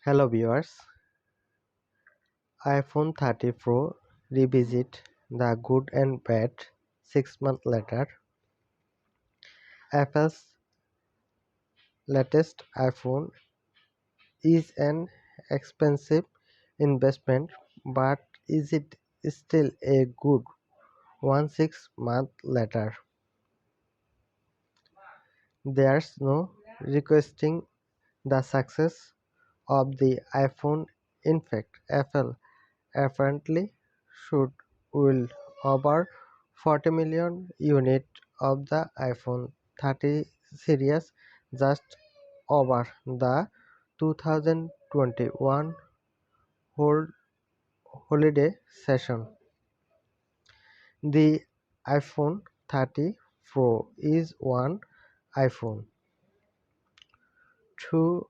Hello viewers, iPhone 30 Pro revisit the good and bad 6 months later. Apple's latest iPhone is an expensive investment, but is it still a good one 6 months later? There's no requesting the success of the iPhone. In fact, Apple apparently should will over 40 million units of the iPhone 30 series just over the 2021 hol- holiday season. The iPhone 30 Pro is one iPhone 2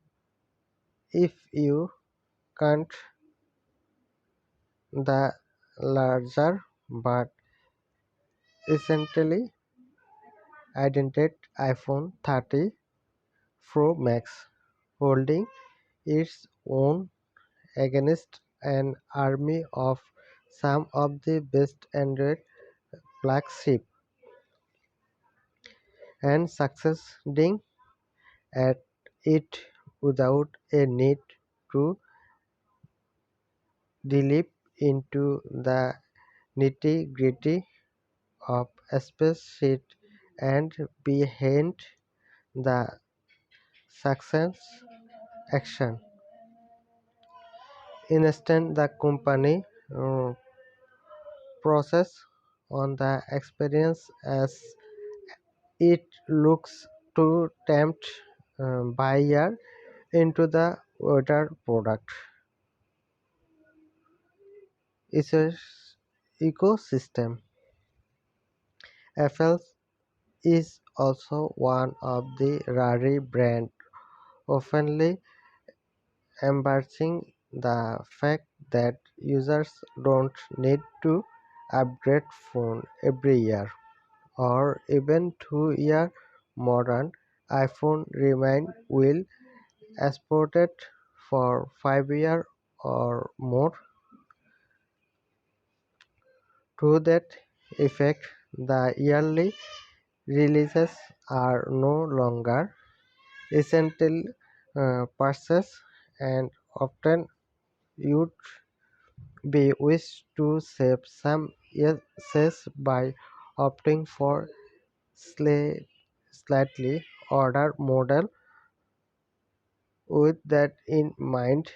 if you count the larger but essentially identical iPhone 30 Pro Max, holding its own against an army of some of the best Android flagship and succeeding at it without a need to delve into the nitty-gritty of spreadsheet and behind the success action. Instead, the company process on the experience as it looks to tempt buyer into the wider product ecosystem. Apple is also one of the rare brands openly embracing the fact that users don't need to upgrade phone every year or even 2 year. Modern iPhone remain well supported for 5 years or more. To that effect, the yearly releases are no longer essential purchase and often would be wished to save some years by opting for slightly older model. With that in mind,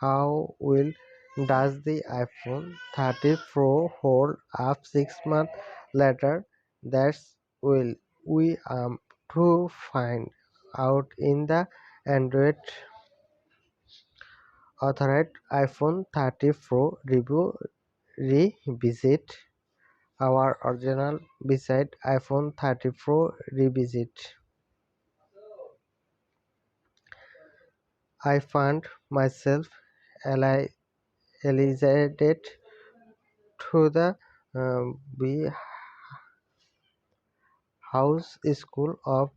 how well does the iPhone 30 Pro hold up 6 months later? That's will we to find out in the Android authorized iPhone 30 Pro review revisit. Our original beside iPhone 30 Pro revisit. I found myself elicited through the B House School of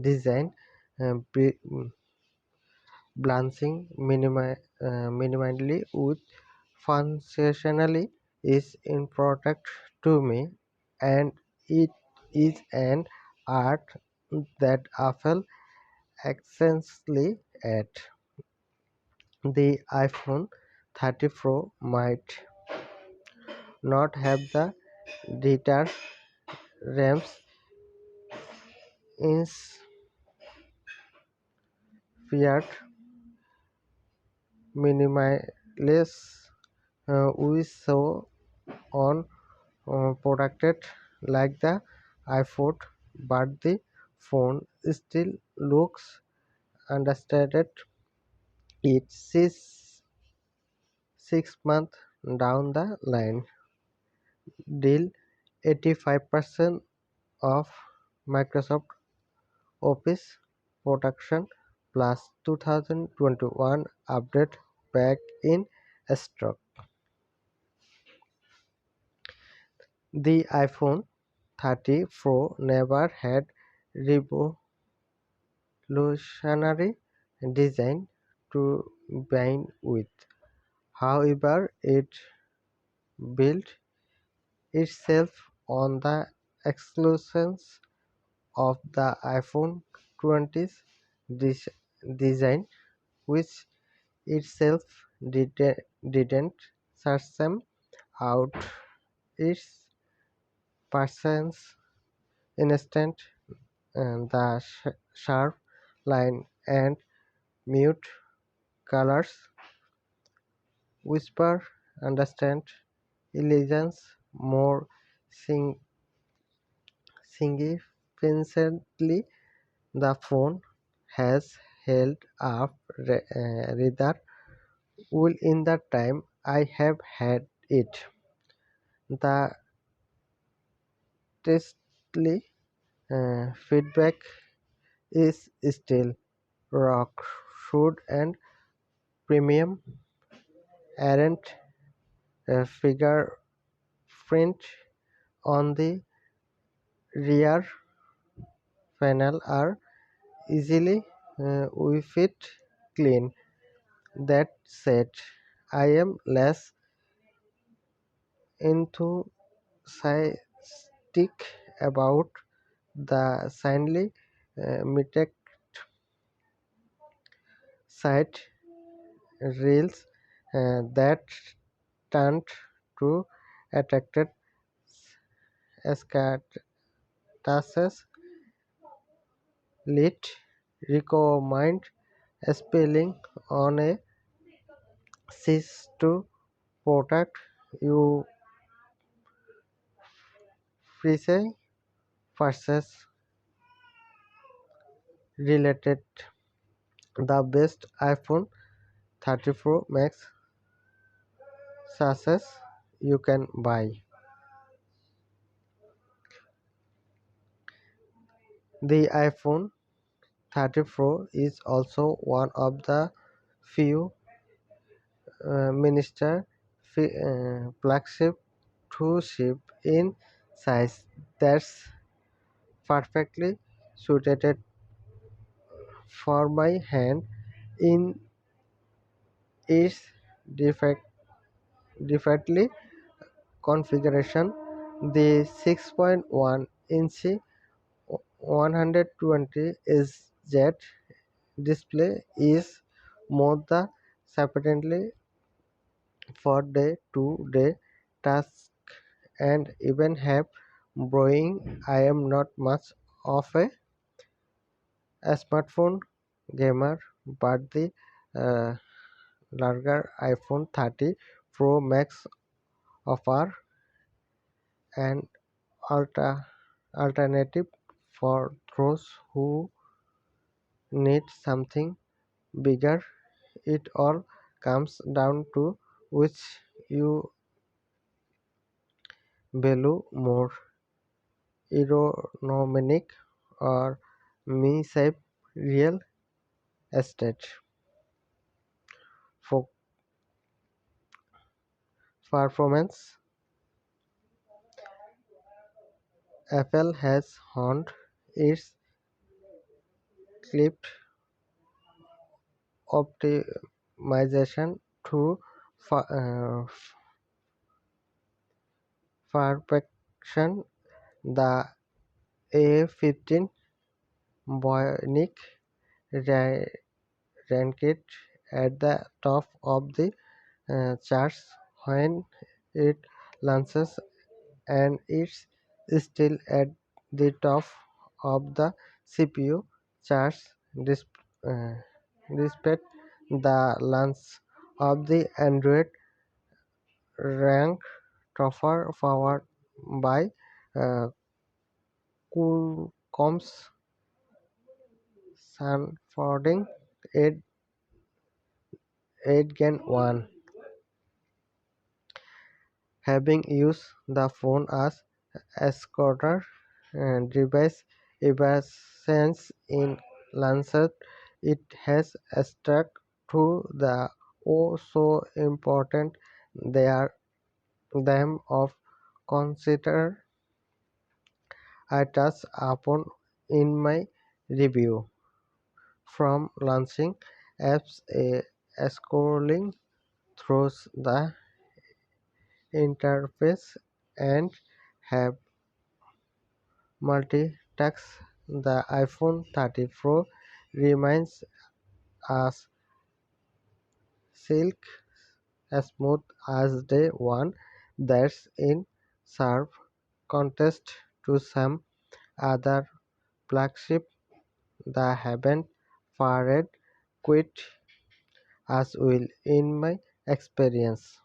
Design, balancing minimally with functionally is important to me, and it is an art that Apple essentially at. The iPhone 30 Pro might not have the data RAMs inspired minimalist we saw on products like the iPhone, but the phone still looks understated. It's 6 months down the line. Deal 85% of Microsoft Office production plus 2021 update back in stock. The iPhone 30 Pro never had revolutionary design to bandwidth. However, it built itself on the exclusions of the iPhone 20's des- design, which itself didn't system out its persons instant and the sharp line and mute colors whisper understand illusions more sing- significantly. The phone has held up rather well in the time I have had it. The testly feedback is still rock should and premium aren't fingerprint on the rear panel are easily wiped clean. That said, I am less enthusiastic about the shiny metallic side rails that tend to attract escalations. Let recommend spelling on a cease to protect you precisely versus related. The best iPhone 30 Pro Max success you can buy. The iPhone 30 Pro is also one of the few minister flagship to ship in size that's perfectly suited for my hand in its defect, defectly configuration. The 6.1-inch 120 Hz display is more the sufficiently for day-to-day tasks and even have browsing. I am not much of a smartphone gamer, but the uh, larger iPhone 30 Pro Max offer an alternative for those who need something bigger. It all comes down to which you value more, ergonomic or me-shape real estate. For performance, Apple has honed its clipped optimization to perfection. The A15 Bionic ra- ranked at the top of the charts when it launches, and it's still at the top of the CPU charts uh, despite the launch of the Android rank tougher powered by uh, Qualcomm's Sanfording 8 Gen 1. Having used the phone as a scooter device ever since in Lancet, it has stuck to the oh so important there them of consider I touched upon in my review. From launching apps scrolling through the interface and have multitask. The iPhone 30 Pro remains as silk smooth as day one. That's in sharp contrast to some other flagship that haven't fared quite as well in my experience.